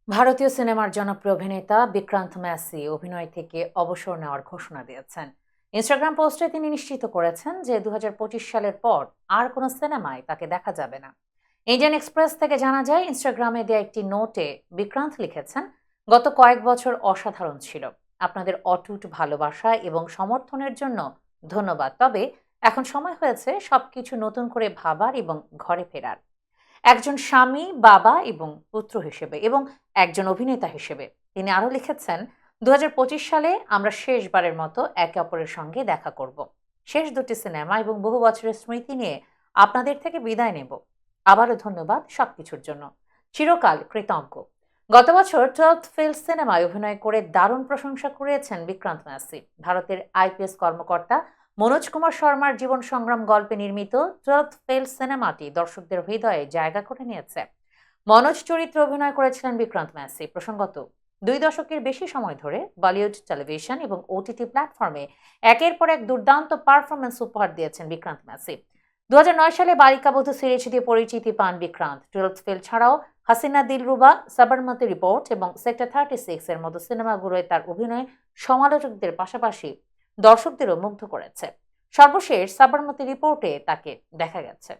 ভারতীয় সিনেমার জনপ্রিয় অভিনেতা বিক্রান্ত ম্যাসি অভিনয় থেকে অবসর নেওয়ার ঘোষণা দিয়েছেন। ইনস্টাগ্রাম পোস্টে তিনি নিশ্চিত করেছেন যে 2025 সালের পর আর কোনো সিনেমায় তাকে দেখা যাবে না। ইন্ডিয়ান এক্সপ্রেস থেকে জানা যায়, ইনস্টাগ্রামে দেয়া একটি নোটে বিক্রান্ত লিখেছেন, গত কয়েক বছর অসাধারণ ছিল। আপনাদের অটুট ভালোবাসা এবং সমর্থনের জন্য ধন্যবাদ। তবে এখন সময় হয়েছে সবকিছু নতুন করে ভাবার এবং ঘরে ফেরার। একজন স্বামী, বাবা এবং পুত্র হিসেবে এবং একজন অভিনেতা হিসেবে তিনি আরও লিখেছেন, 2025 সালে আমরা শেষবারের মতো একে অপরের সঙ্গে দেখা করব। শেষ দুটি সিনেমা এবং বহু বছরের স্মৃতি নিয়ে আপনাদের থেকে বিদায় নেব। আবারও ধন্যবাদ সবকিছুর জন্য। চিরকাল কৃতজ্ঞ। গত বছর 12th ফেল সিনেমায় অভিনয় করে দারুণ প্রশংসা কুড়িয়েছেন বিক্রান্ত ম্যাসি। ভারতের আইপিএস কর্মকর্তা মনোজ কুমার শর্মার জীবন সংগ্রাম গল্পে নির্মিত 12th ফেল সিনেমাটি দর্শকদের হৃদয়ে জায়গা করে নিয়েছে। মনোজ চরিত্রে অভিনয় করেছিলেন বিক্রান্ত ম্যাসি। প্রসঙ্গত, 2 দশকের বেশি সময় ধরে বলিউড, টেলিভিশন এবং ওটিটি প্ল্যাটফর্মে একের পর এক দুর্দান্ত পারফরমেন্স উপহার দিয়েছেন বিক্রান্ত ম্যাসি। 2009 সালে বালিকাবধূ সিরিজ দিয়ে পরিচিতি পান বিক্রান্ত। 12th ফেল ছাড়াও হাসিনা দিলরুবা, সাবরমতি রিপোর্ট এবং সেক্টর 36 এর মতো সিনেমাগুলোয় তার অভিনয় সমালোচকদের পাশাপাশি দর্শকদেরও মুগ্ধ করেছে। সর্বশেষ সাবরমতি রিপোর্টে তাকে দেখা গেছে।